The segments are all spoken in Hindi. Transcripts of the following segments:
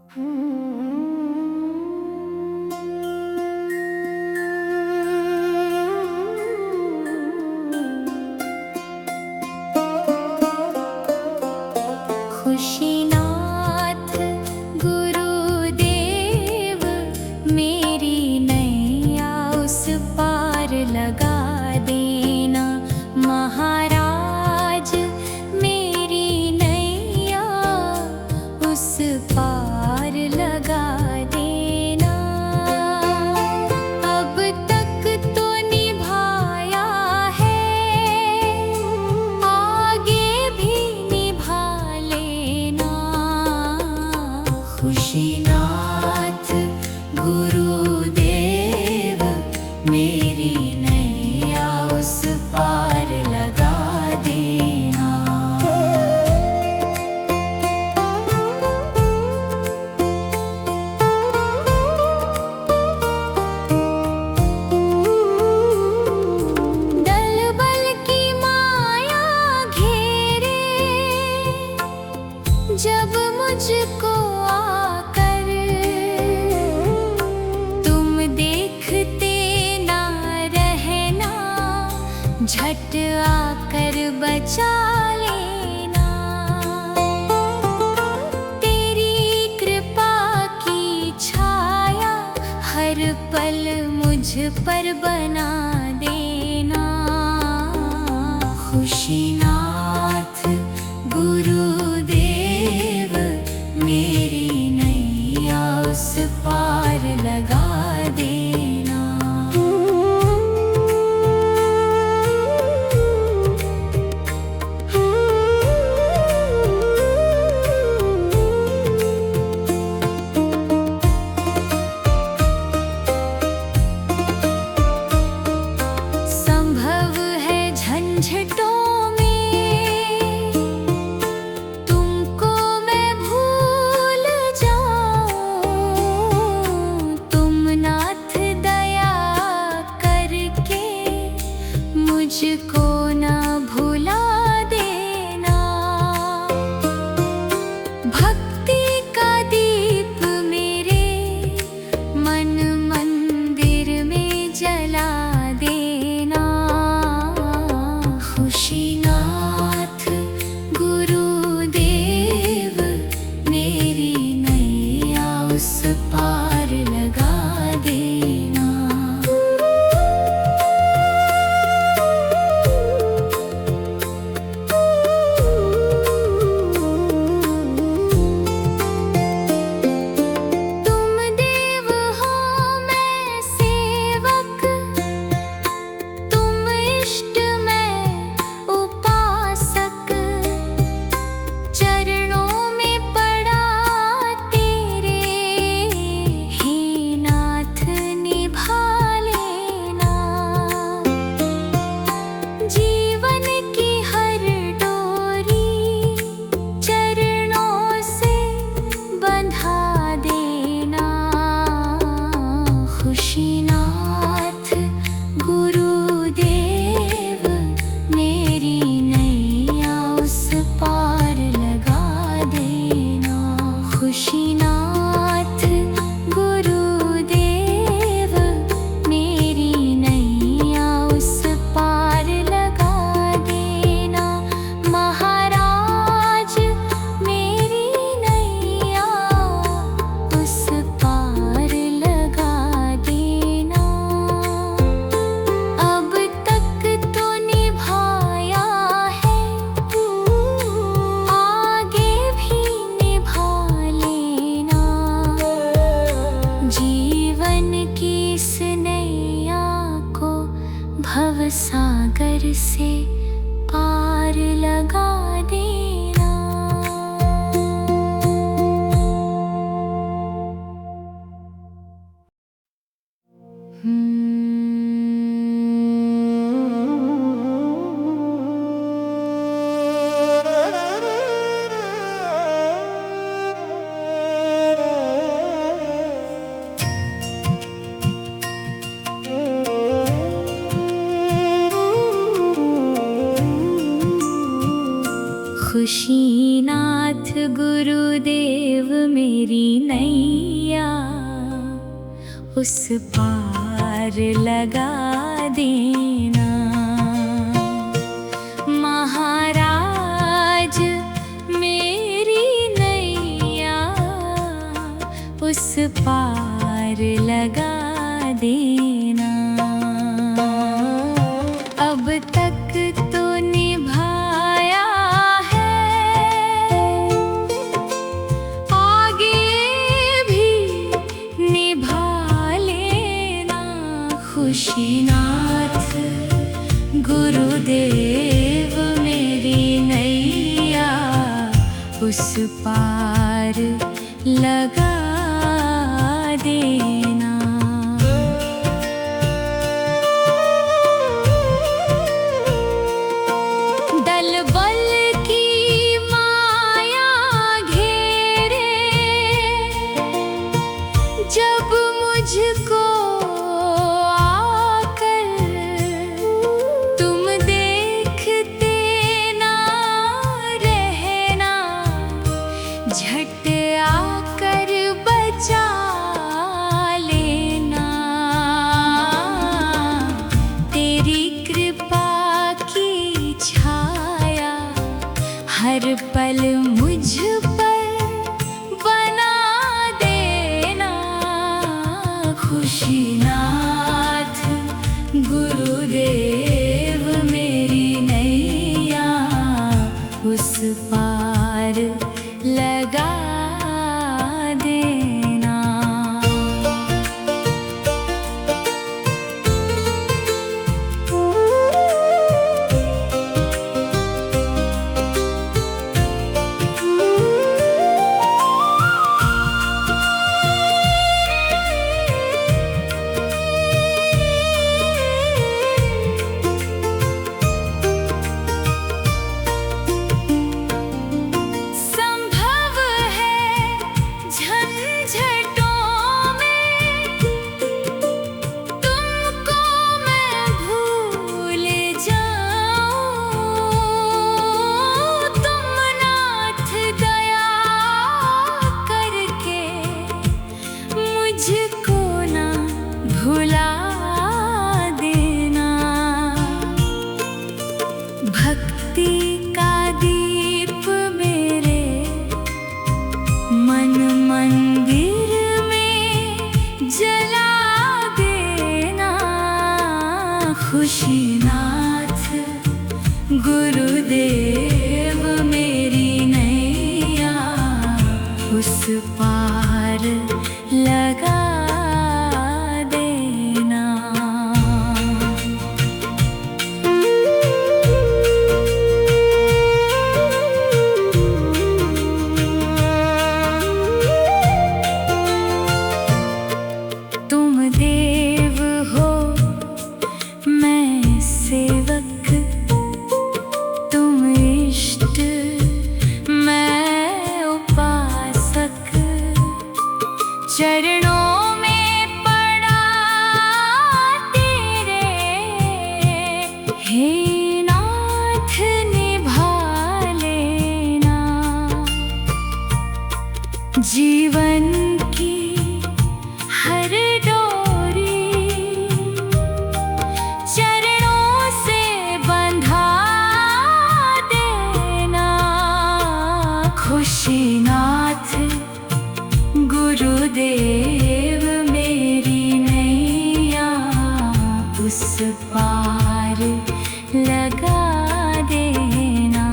खुशीनाथ गुरुदेव मेरी नैया उस पार लगा देना। महाराज मेरी नैया उस पार लगा देना। अब तक तो निभाया है, आगे भी निभा लेना। खुशीनाथ गुरुदेव मेरी नैया उस पार लगा देना। दल बल की माया घेरे जब मुझको आकर, तुम देखते ना रहना, झट आकर बचा लेना। तेरी कृपा की छाया हर पल मुझ पर बना देना। खुशीनाथ गुरुदेव मेरी नैया उस पार लगा देना। संभव है झंझटों में तुमको मैं भूल जाऊं। तुम नाथ दया करके मुझको ना भुला देना। भक्ति का दीप मेरे मन मंदिर में जला देना। खुशीनाथ गुरुदेव मेरी नैया उस पार लगा देना। तुम देव हो मैं सेवक, तुम इष्ट मैं उपासक। चरणों में पड़ा तेरे, हे नाथ निभा लेना। जीवन की हर डोरी चरणों से बंधा देना। खुशीनाथ गुरुदेव मेरी नैया उस पार लगा देना। खुशीनाथ गुरुदेव मेरी नैया उस पार लगा देना। महाराज मेरी नैया उस पार लगा देना। अब तक तो निभाया है, आगे भी निभा लेना। जीवन की इस नैया को भवसागर से पार लगा देना। मेरी नैया उस पार लगा देना। महाराज मेरी नैया उस पार लगा देना। अब तक तो निभाया है, आगे भी निभा लेना। खुशीनाथ गुरुदेव मेरी नैया उस पार लगा देना। दलबल की माया घेरे जब मुझको आकर, तुम देखते ना रहना, झट आकर बचा लेना। तेरी कृपा की छाया हर पल मुझ पर बना देना। खुशीनाथ गुरुदेव मेरी नैया उस पार लगा देना। मुझको ना भुला देना। भक्ति का दीप मेरे मन मंदिर में जला देना। खुशीनाथ गुरुदेव मेरी नैया उस पार लगा देना। तुम देव हो मैं सेवक, तुम इष्ट मैं उपासक। चरणों में पड़ा तेरे, हे नाथ निभा लेना। जीवन की हर डोरी चरणों से बंधा देना। खुशीनाथ गुरुदेव मेरी नैया उस पार लगा देना।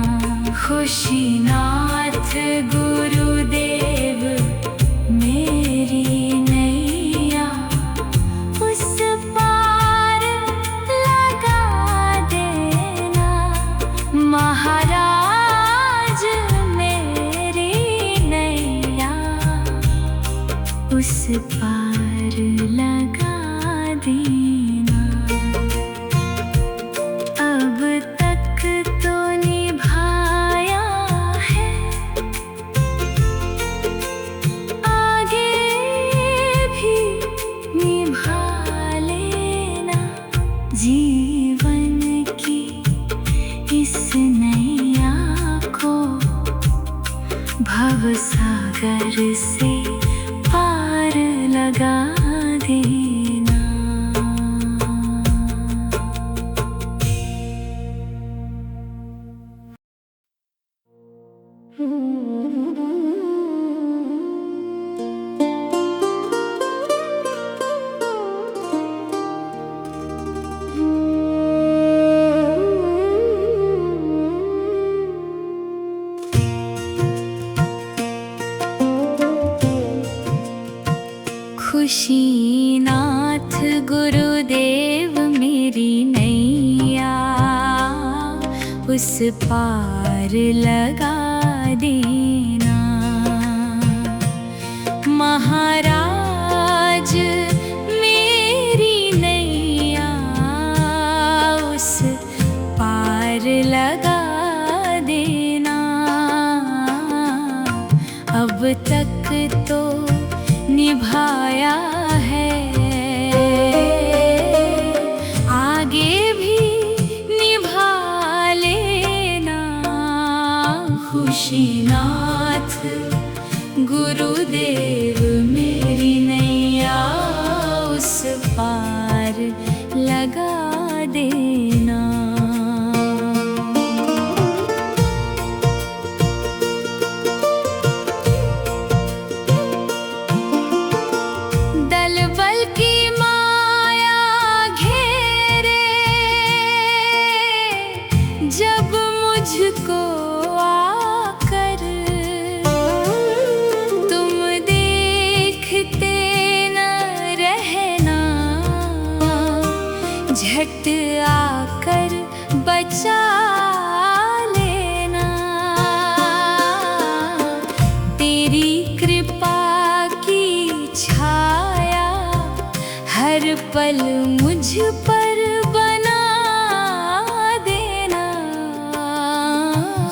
खुशीनाथ गुरुदेव मेरी नैया उस पार लगा देना। महाराज मेरी नैया उस पार लगा देना। अब तक तो निभाया है, आगे भी निभा लेना। जीवन की इस नैया को भवसागर से पार लगा देना। खुशीनाथ गुरुदेव मेरी नैया उस पार लगा देना। महाराज मेरी नैया उस पार लगा देना। अब तक तो निभाया है, आगे भी निभा लेना। खुशीनाथ गुरुदेव मेरी नैया उस पार लगा देना। जब मुझको आकर तुम देखते न रहना, झट आकर बचा लेना। तेरी कृपा की छाया हर पल मुझ पर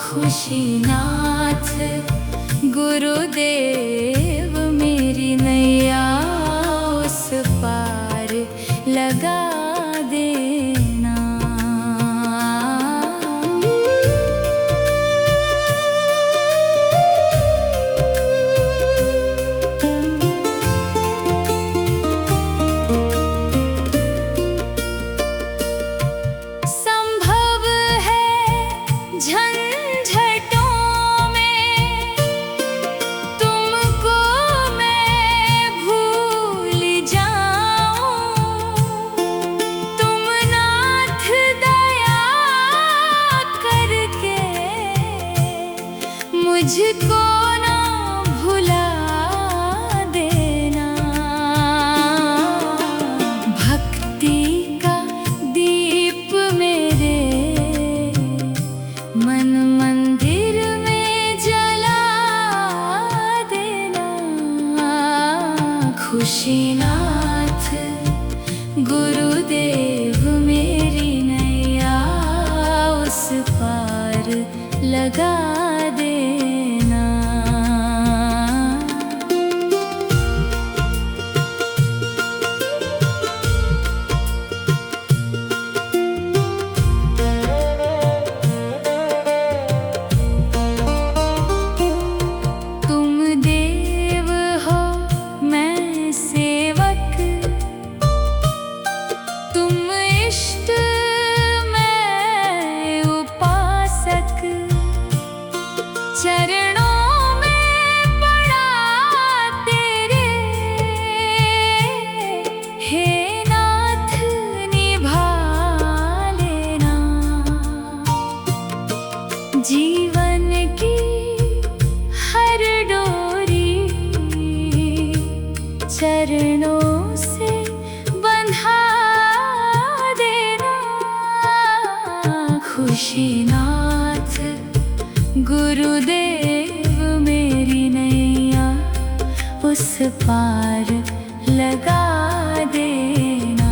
खुशीनाथ गुरुदेव मेरी नैया उस पार लगा देना। संभव है मुझको ना भुला देना। भक्ति का दीप मेरे मन मंदिर में जला देना। खुशीनाथ गुरुदेव मेरी नैया उस पार लगा देना। तुम देव हो मैं सेवक, तुम इष्ट मैं उपासक। चरणों में पड़ा तेरे, हे नाथ निभा लेना। जीवन की हर डोरी चरणों से बंधा देना। खुशीनाथ गुरुदेव मेरी नैया उस पार लगा देना।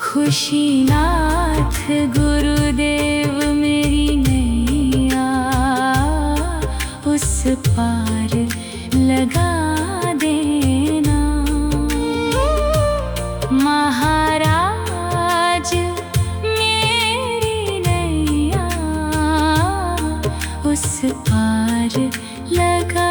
खुशीनाथ गुरुदेव मेरी नैया उस पार लगा देना। महाराज मेरी नैया उस पार लगा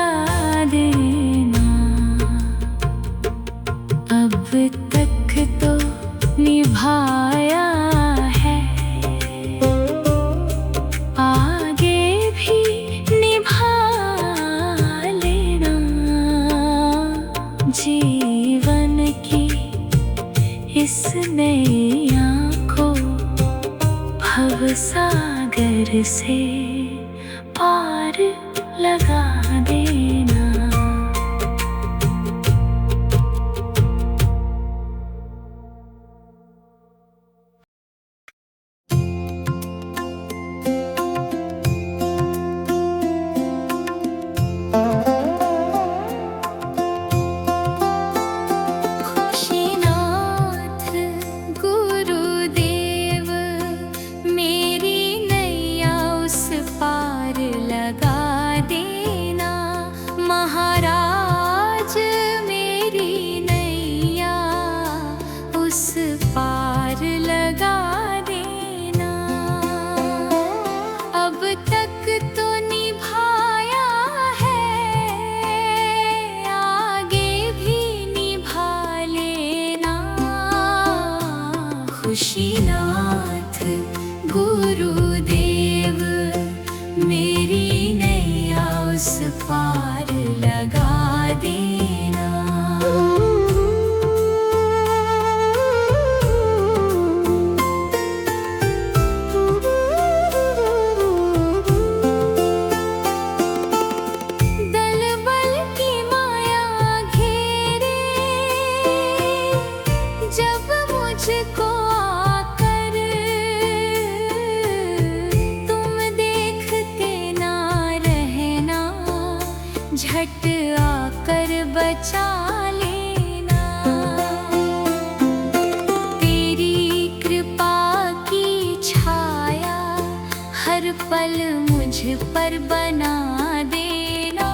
सागर से पार लगा देना। खुशीनाथ गुरुदेव मेरी नैया उस पार लगा देना। महाराज मेरी नैया उस पार लगा देना। अब तक तो निभाया है, आगे भी निभा लेना। खुशीनाथ गुरुदेव मेरी नैया उस पार लगा देना। दल बल की माया घेरे जब मुझको आकर, तुम देखते ना रहना, झट आकर बचा लेना। तेरी कृपा की छाया हर पल मुझ पर बना देना।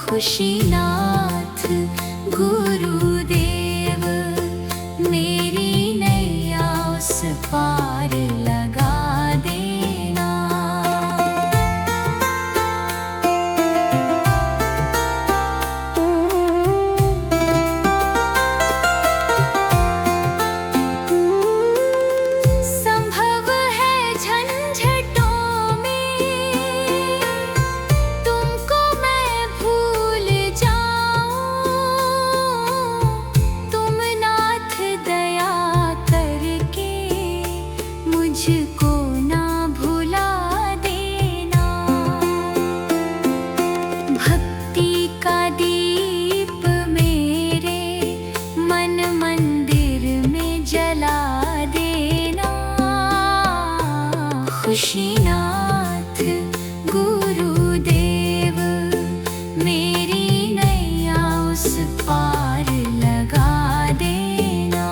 खुशीनाथ गुरुदेव मेरी नैया उस पार लगा देना। संभव है झंझटों में तुमको मैं भूल जाऊं, तुम नाथ दया करके मुझको ना भुला देना। भक्ति का दीप मेरे मन मंदिर में जला देना। खुशीनाथ गुरुदेव मेरी नैया उस पार लगा देना।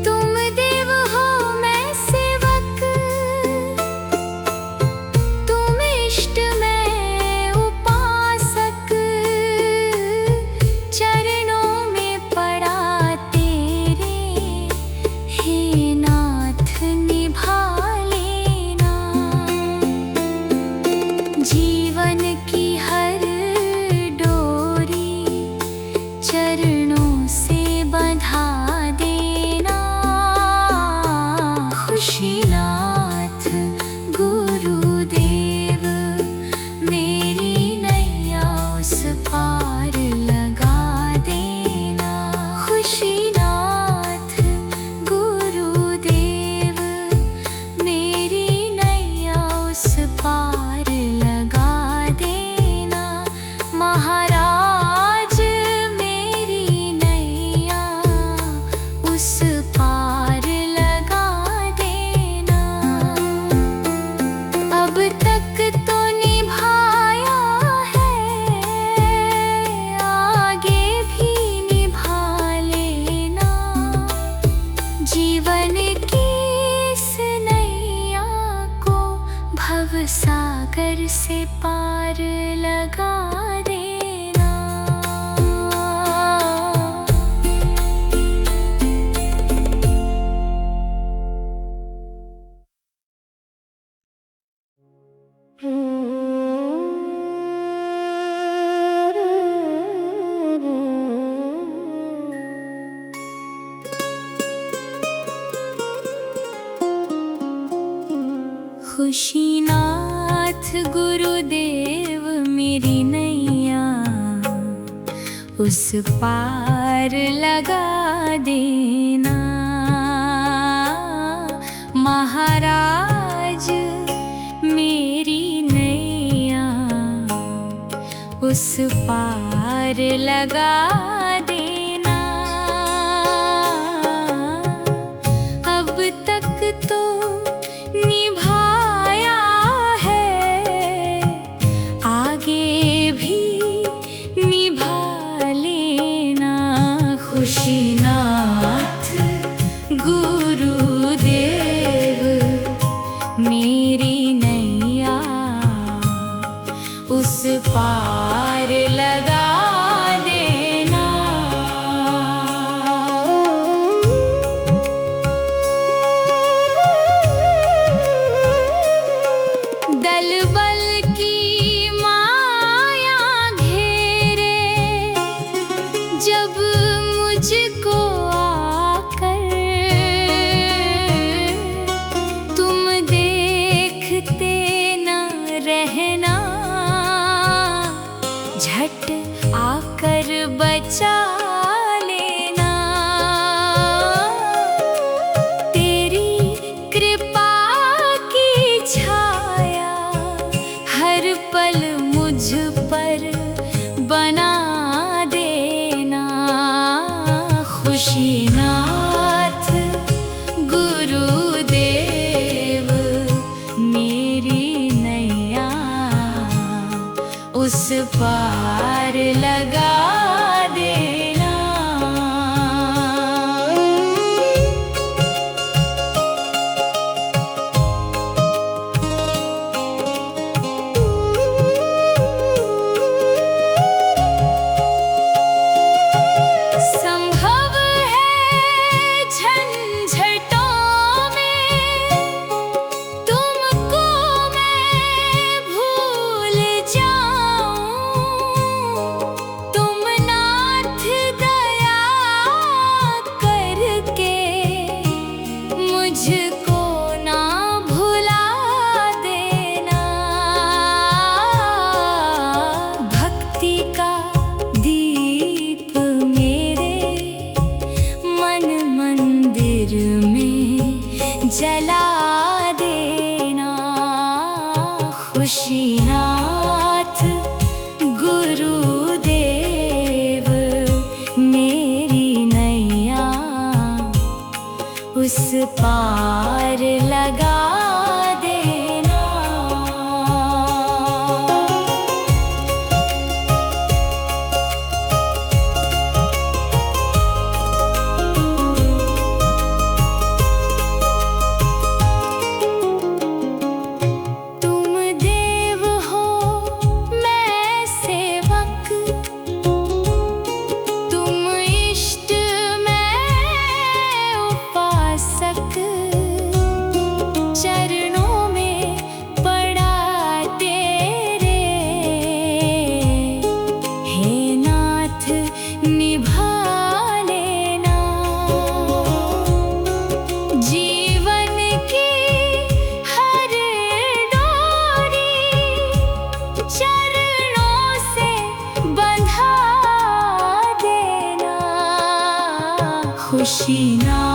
तुम देव हो मैं सेवक, तुम इष्ट मैं उपासक। चरणों में पड़ा तेरे, हे नाथ निभा लेना। जीवन की हर डोरी चरणों से बंधा देना। खुशीनाथ गुरुदेव मेरी नैया उस पार लगा देना। खुशीनाथ गुरुदेव मेरी नैया उस पार लगा देना। महाराज मेरी नैया उस पार लगा देना। अब तक तो निभाया है, आगे भी निभा लेना। जीवन की इस नैया को भव सागर से पार लगा देना। खुशीनाथ नाथ गुरुदेव मेरी नैया उस पार लगा देना। महाराज मेरी नैया उस पार लगा देना। अब तक तो निभाया है, आगे भी निभा लेना। खुशीनाथ गुरुदेव मेरी नैया उस पार लगा देना। दल बल की माया घेरे जब मुझको आकर, तुम देखते न रहना, झट आकर बचा लेना। तेरी कृपा की छाया हर पल मुझ पर बना देना। खुशीनाथ गुरुदेव मेरी नैया उस पार लगा देना। संभव है झंझटों में तुमको मैं भूल जाऊं। तुम नाथ दया करके मुझको ना भुला देना। भक्ति का दीप मेरे मन मंदिर में जला देना। खुशीनाथ गुरुदेव मेरी नैया उस पार लगा देना। तुम देव हो मैं सेवक, तुम इष्ट मैं उपासक। चरणों में पड़ा तेरे, हे नाथ निभा लेना। जीवन की हर डोरी चरणों से बंधा देना। खुशीनाथ